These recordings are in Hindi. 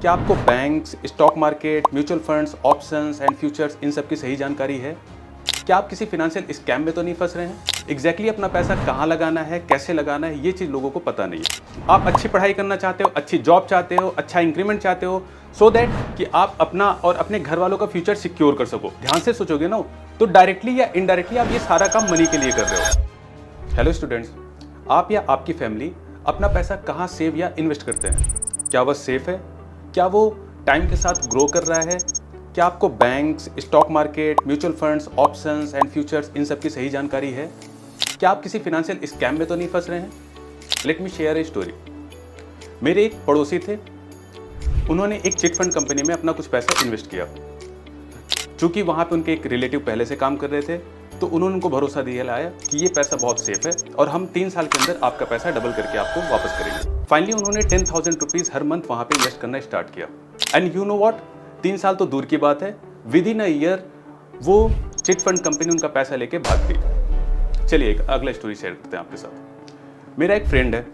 क्या आपको banks, stock market, mutual funds, options and futures इन सब की सही जानकारी है? क्या आप किसी फाइनेंशियल स्कैम में तो नहीं फंस रहे हैं? एग्जैक्टली अपना पैसा कहाँ लगाना है, कैसे लगाना है, ये चीज़ लोगों को पता नहीं है। आप अच्छी पढ़ाई करना चाहते हो, अच्छी जॉब चाहते हो, अच्छा इंक्रीमेंट चाहते हो, सो दैट कि आप अपना और अपने घर वालों का फ्यूचर सिक्योर कर सको। ध्यान से सोचोगे ना, तो डायरेक्टली या इनडायरेक्टली आप ये सारा काम मनी के लिए कर रहे हो। हेलो स्टूडेंट्स, आप या आपकी फैमिली अपना पैसा कहाँ सेव या इन्वेस्ट करते हैं? क्या वह सेफ है? क्या वो टाइम के साथ ग्रो कर रहा है? क्या आपको banks, stock market, mutual funds, options and futures इन सब की सही जानकारी है? क्या आप किसी फाइनेंशियल स्कैम में तो नहीं फंस रहे हैं? Let me share a story. मेरे एक पड़ोसी थे, उन्होंने एक चिट फंड कंपनी में अपना कुछ पैसा इन्वेस्ट किया। चूंकि वहाँ पे उनके एक रिलेटिव पहले से काम कर रहे थे, तो उन्होंने उनको भरोसा दिया लाया कि ये पैसा बहुत सेफ है और हम 3 साल के अंदर आपका पैसा डबल करके आपको वापस करेंगे। फाइनली उन्होंने 10,000 रुपीज़ हर मंथ वहाँ पे इन्वेस्ट करना स्टार्ट किया। एंड यू नो व्हाट, 3 साल तो दूर की बात है, विद इन अ ईयर वो चिट फंड कंपनी उनका पैसा लेके भाग गई। चलिए एक अगला स्टोरी शेयर करते हैं आपके साथ। मेरा एक फ्रेंड है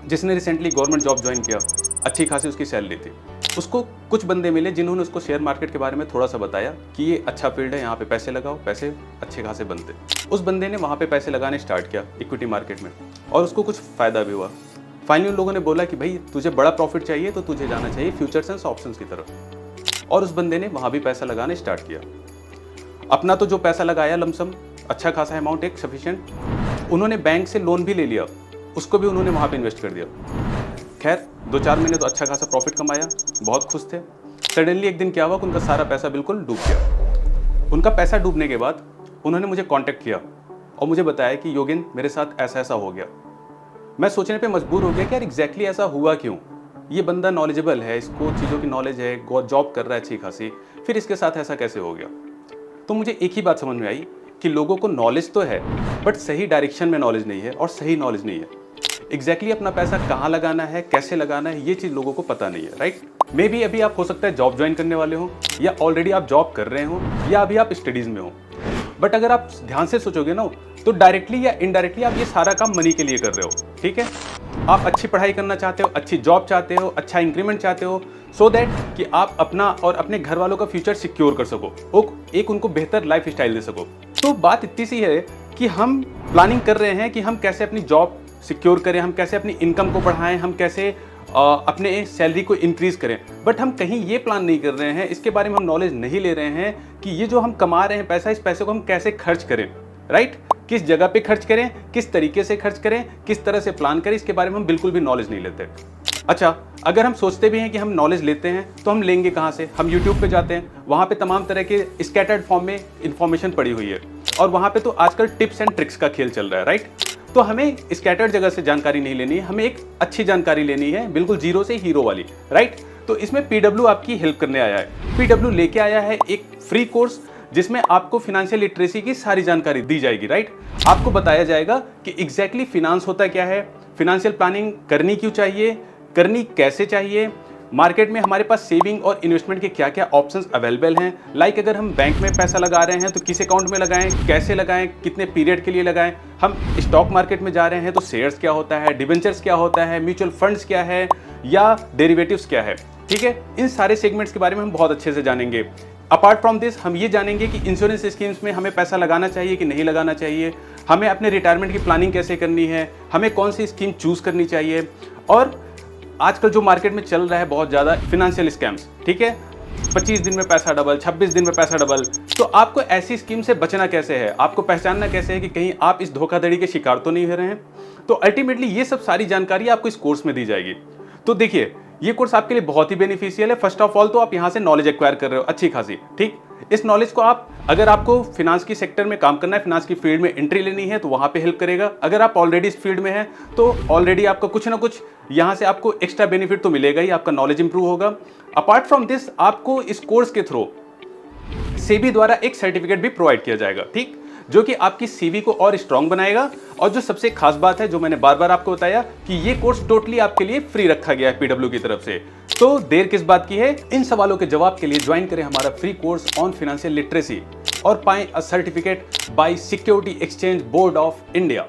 जिसने रिसेंटली गवर्नमेंट जॉब ज्वाइन किया, अच्छी खासी उसकी सैलरी थी। उसको कुछ बंदे मिले जिन्होंने उसको शेयर मार्केट के बारे में थोड़ा सा बताया कि ये अच्छा फील्ड है, यहाँ पे पैसे लगाओ, पैसे अच्छे खासे बनते। उस बंदे ने वहाँ पे पैसे लगाने स्टार्ट किया इक्विटी मार्केट में, और उसको कुछ फ़ायदा भी हुआ। फाइनली उन लोगों ने बोला कि भाई तुझे बड़ा प्रॉफिट चाहिए तो तुझे जाना चाहिए फ्यूचर्स एंड ऑप्शंस की तरफ। और उस बंदे ने वहाँ भी पैसा लगाने स्टार्ट किया। अपना तो जो पैसा लगाया लमसम, अच्छा खासा अमाउंट, एक सफिशिएंट, उन्होंने बैंक से लोन भी ले लिया, उसको भी उन्होंने वहाँ पे इन्वेस्ट कर दिया। खैर 2-4 महीने तो अच्छा खासा प्रॉफिट कमाया, बहुत खुश थे। सडनली एक दिन क्या हुआ कि उनका सारा पैसा बिल्कुल डूब गया। उनका पैसा डूबने के बाद उन्होंने मुझे कांटेक्ट किया और मुझे बताया कि योगेन मेरे साथ ऐसा ऐसा हो गया। मैं सोचने पे मजबूर हो गया कि यार एग्जैक्टली ऐसा हुआ क्यों? ये बंदा नॉलेजेबल है, इसको चीज़ों की नॉलेज है, जॉब कर रहा है अच्छी खासी, फिर इसके साथ ऐसा कैसे हो गया? तो मुझे एक ही बात समझ में आई कि लोगों को नॉलेज तो है, बट सही डायरेक्शन में नॉलेज नहीं है और सही नॉलेज नहीं है। एग्जैक्टली अपना पैसा कहाँ लगाना है, कैसे लगाना है, ये चीज़ लोगों को पता नहीं है, राइट? मे बी अभी आप हो सकता है जॉब ज्वाइन करने वाले हो, या ऑलरेडी आप जॉब कर रहे हो, या अभी आप स्टडीज़ में हो। बट अगर आप ध्यान से सोचोगे ना, तो डायरेक्टली या इनडायरेक्टली आप ये सारा काम मनी के लिए कर रहे हो, ठीक है? आप अच्छी पढ़ाई करना चाहते हो, अच्छी जॉब चाहते हो, अच्छा इंक्रीमेंट चाहते हो, सो दैट कि आप अपना और अपने घर वालों का फ्यूचर सिक्योर कर सको, एक उनको बेहतर लाइफ स्टाइल दे सको। तो बात इतनी सी है कि हम प्लानिंग कर रहे हैं कि हम कैसे अपनी जॉब सिक्योर करें, हम कैसे अपनी इनकम को बढ़ाएं, हम कैसे अपने सैलरी को इंक्रीज करें, बट हम कहीं ये प्लान नहीं कर रहे हैं, इसके बारे में हम नॉलेज नहीं ले रहे हैं कि ये जो हम कमा रहे हैं पैसा, इस पैसे को हम कैसे खर्च करें, राइट? किस जगह पे खर्च करें, किस तरीके से खर्च करें, किस तरह से प्लान करें, इसके बारे में हम बिल्कुल भी नॉलेज नहीं लेते। अच्छा, अगर हम सोचते भी हैं कि हम नॉलेज लेते हैं तो हम लेंगे कहाँ से? हम यूट्यूब पे जाते हैं, वहाँ पे तमाम तरह के स्कैटर्ड फॉर्म में इंफॉर्मेशन पड़ी हुई है, और वहाँ पे तो आजकल टिप्स एंड ट्रिक्स का खेल चल रहा है, राइट? तो हमें स्कैटर्ड जगह से जानकारी नहीं लेनी है, हमें एक अच्छी जानकारी लेनी है, बिल्कुल जीरो से हीरो वाली, राइट? तो इसमें पीडब्ल्यू आपकी हेल्प करने आया है। पीडब्ल्यू लेके आया है एक फ्री कोर्स जिसमें आपको फाइनेंशियल लिटरेसी की सारी जानकारी दी जाएगी, राइट? आपको बताया जाएगा कि एग्जैक्टली फिनांस होता क्या है, फिनेंशियल प्लानिंग करनी क्यों चाहिए, करनी कैसे चाहिए, मार्केट में हमारे पास सेविंग और इन्वेस्टमेंट के क्या क्या ऑप्शंस अवेलेबल हैं। लाइक अगर हम बैंक में पैसा लगा रहे हैं तो किस अकाउंट में लगाएं, कैसे लगाएं, कितने पीरियड के लिए लगाएं। हम स्टॉक मार्केट में जा रहे हैं तो शेयर्स क्या होता है, डिबेंचर्स क्या होता है, म्यूचुअल फंड्स क्या है, या डेरिवेटिव्स क्या है, ठीक है? इन सारे सेगमेंट्स के बारे में हम बहुत अच्छे से जानेंगे। अपार्ट फ्रॉम दिस हम ये जानेंगे कि इंश्योरेंस स्कीम्स में हमें पैसा लगाना चाहिए कि नहीं लगाना चाहिए, हमें अपने रिटायरमेंट की प्लानिंग कैसे करनी है, हमें कौन सी स्कीम चूज करनी चाहिए, और आजकल जो मार्केट में चल रहा है बहुत ज़्यादा फिनेंशियल स्कैम्स, ठीक है? 25 दिन में पैसा डबल, 26 दिन में पैसा डबल। तो आपको ऐसी स्कीम से बचना कैसे है, आपको पहचानना कैसे है कि कहीं आप इस धोखाधड़ी के शिकार तो नहीं हो रहे हैं? तो अल्टीमेटली ये सब सारी जानकारी आपको इस कोर्स में दी जाएगी। तो देखिए, ये कोर्स आपके लिए बहुत ही बेनिफिशियल है। फर्स्ट ऑफ ऑल तो आप यहाँ से नॉलेज एक्वायर कर रहे हो अच्छी खासी, ठीक? इस नॉलेज को आप, अगर आपको फिनांस की सेक्टर में काम करना है, फिनांस की फील्ड में एंट्री लेनी है, तो वहाँ पे हेल्प करेगा। अगर आप ऑलरेडी इस फील्ड में हैं तो ऑलरेडी आपका कुछ ना कुछ यहाँ से आपको एक्स्ट्रा बेनिफिट तो मिलेगा ही, आपका नॉलेज इंप्रूव होगा। अपार्ट फ्रॉम दिस आपको इस कोर्स के थ्रू सेबी द्वारा एक सर्टिफिकेट भी प्रोवाइड किया जाएगा, ठीक? जो कि आपकी सीवी को और स्ट्रांग बनाएगा। और जो सबसे खास बात है, जो मैंने बार बार आपको बताया, कि ये कोर्स टोटली आपके लिए फ्री रखा गया है पीडब्ल्यू की तरफ से। तो देर किस बात की है? इन सवालों के जवाब के लिए ज्वाइन करें हमारा free course on financial literacy और पाएं a certificate bye security exchange board of India.